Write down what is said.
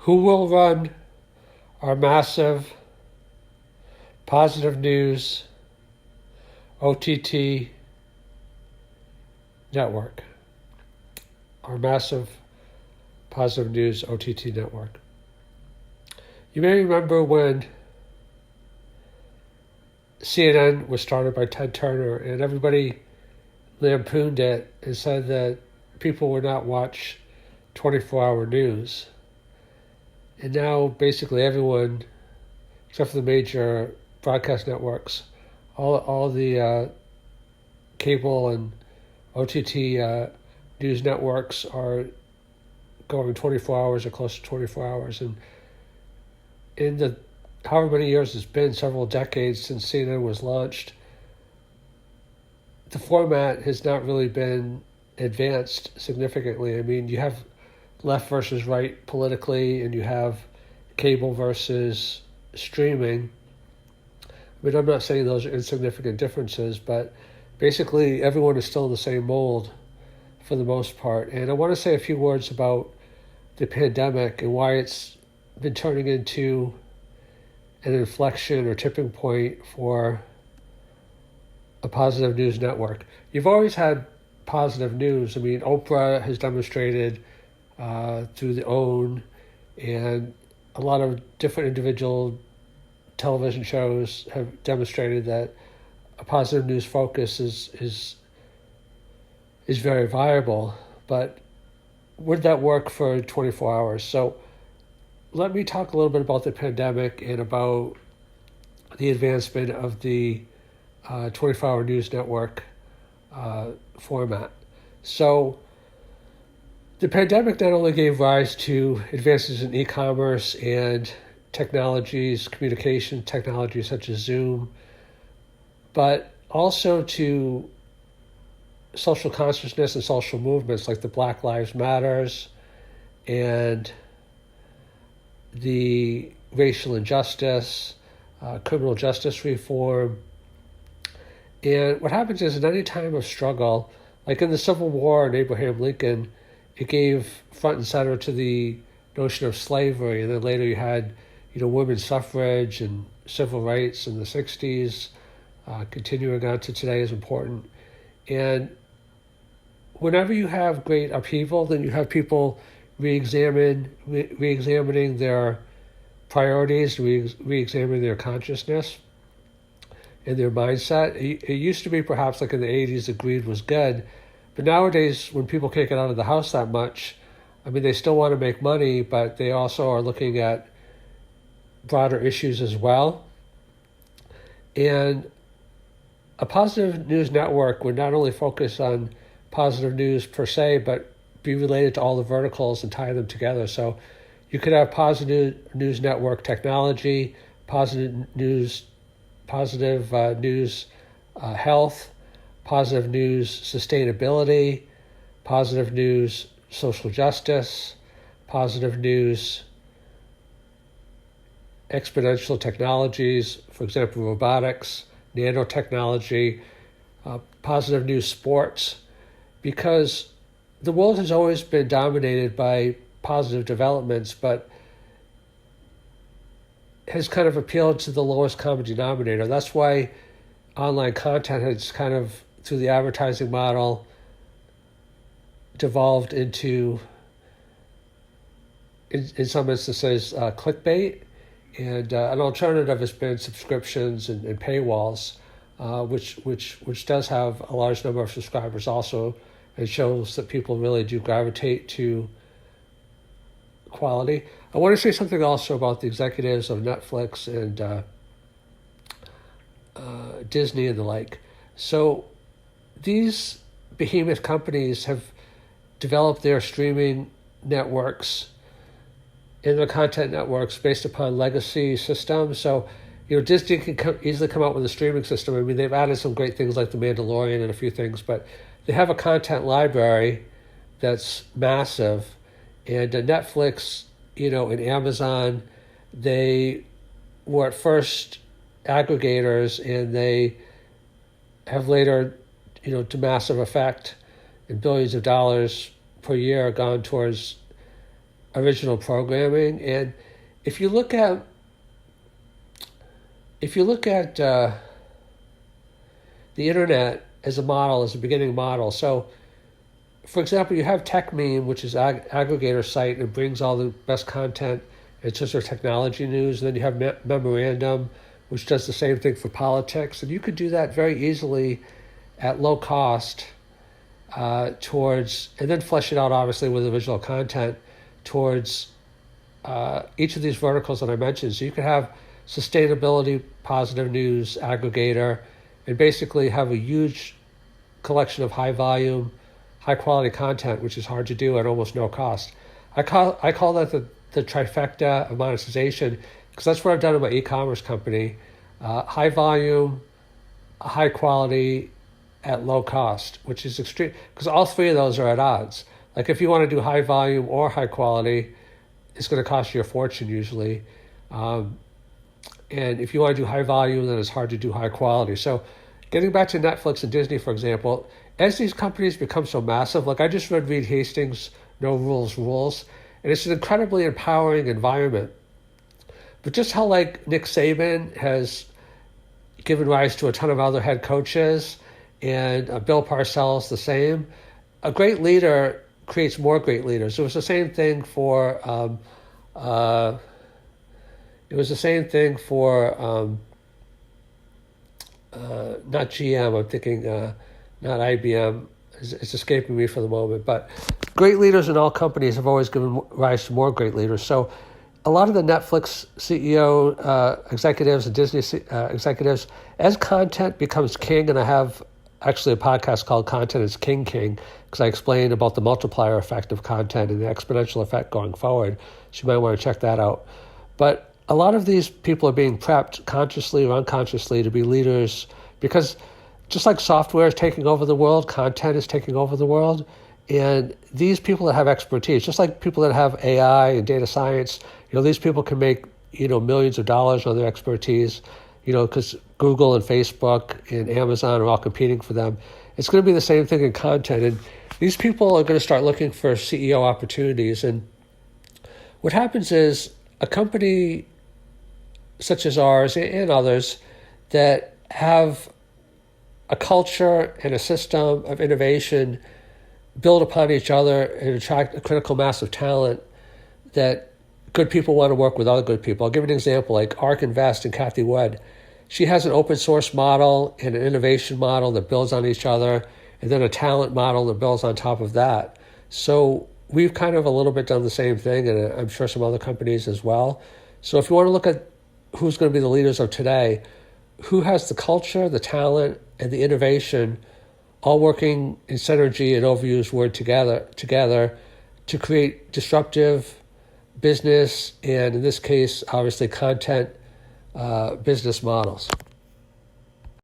Who will run our massive positive news OTT network? Our massive positive news OTT network. You may remember when CNN was started by Ted Turner, and everybody lampooned it and said that people would not watch 24-hour news. And now basically everyone, except for the major broadcast networks, all the cable and OTT news networks are going 24 hours or close to 24 hours. And in the however many years it's been, several decades since CNN was launched, the format has not really been advanced significantly. I mean, you have left versus right politically, and you have cable versus streaming. I mean, I'm not saying those are insignificant differences, but basically everyone is still in the same mold for the most part. And I want to say a few words about the pandemic and why it's been turning into an inflection or tipping point for a positive news network. You've always had positive news. I mean, Oprah has demonstrated through the OWN, and a lot of different individual television shows have demonstrated that a positive news focus is very viable. But would that work for 24 hours? So let me talk a little bit about the pandemic and about the advancement of the 24-hour news network format. So the pandemic not only gave rise to advances in e-commerce and technologies, communication technologies such as Zoom, but also to social consciousness and social movements like the Black Lives Matters and the racial injustice, criminal justice reform. And what happens is in any time of struggle, like in the Civil War and Abraham Lincoln, it gave front and center to the notion of slavery. And then later you had, women's suffrage and civil rights in the 60s, continuing on to today is important. And whenever you have great upheaval, then you have people re-examining their priorities, re-examining their consciousness and their mindset. It used to be perhaps like in the 80s that greed was good, but nowadays when people can't get out of the house that much, I mean, they still want to make money, but they also are looking at broader issues as well. And a positive news network would not only focus on positive news per se, but be related to all the verticals and tie them together. So you could have positive news network technology, positive news health, positive news sustainability, positive news social justice, positive news exponential technologies, for example, robotics, nanotechnology, positive news sports, because the world has always been dominated by positive developments, but has kind of appealed to the lowest common denominator. That's why online content has kind of, through the advertising model, devolved into, in some instances, clickbait. And an alternative has been subscriptions and paywalls, which does have a large number of subscribers also. It shows that people really do gravitate to quality. I want to say something also about the executives of Netflix and Disney and the like. So these behemoth companies have developed their streaming networks and their content networks based upon legacy systems. So, Disney can easily come out with a streaming system. I mean, they've added some great things like The Mandalorian and a few things, but they have a content library that's massive. And Netflix, and Amazon, they were at first aggregators, and they have later, to massive effect and billions of dollars per year gone towards original programming. And if you look at the internet as a model, as a beginning model, so for example, you have TechMeme, which is an aggregator site and brings all the best content. It's just our technology news. And then you have Memorandum, which does the same thing for politics. And you could do that very easily at low cost and then flesh it out, obviously, with original content towards each of these verticals that I mentioned. So you could have sustainability, positive news, aggregator, and basically have a huge collection of high volume, high quality content, which is hard to do at almost no cost. I call that the trifecta of monetization, because that's what I've done in my e-commerce company. High volume, high quality, at low cost, which is extreme, because all three of those are at odds. Like if you want to do high volume or high quality, it's going to cost you a fortune usually. And if you want to do high volume, then it's hard to do high quality. So getting back to Netflix and Disney, for example, as these companies become so massive, like I just read Reed Hastings' No Rules Rules, and it's an incredibly empowering environment. But just how like Nick Saban has given rise to a ton of other head coaches, and Bill Parcells the same, a great leader creates more great leaders. It was the same thing for not GM. I'm thinking not IBM. It's escaping me for the moment. But great leaders in all companies have always given rise to more great leaders. So a lot of the Netflix CEO executives and Disney executives, as content becomes king, and I have actually a podcast called Content is King, because I explain about the multiplier effect of content and the exponential effect going forward. So you might want to check that out. But a lot of these people are being prepped consciously or unconsciously to be leaders, because just like software is taking over the world, content is taking over the world. And these people that have expertise, just like people that have AI and data science, these people can make, millions of dollars on their expertise, because Google and Facebook and Amazon are all competing for them. It's going to be the same thing in content. And these people are going to start looking for CEO opportunities. And what happens is a company such as ours and others that have a culture and a system of innovation build upon each other and attract a critical mass of talent that good people want to work with other good people. I'll give you an example, like ARK Invest and Kathy Wood. She has an open source model and an innovation model that builds on each other, and then a talent model that builds on top of that. So we've kind of a little bit done the same thing, and I'm sure some other companies as well. So if you want to look at who's going to be the leaders of today, who has the culture, the talent, and the innovation all working in synergy and overused word together to create disruptive business, and in this case, obviously content business models.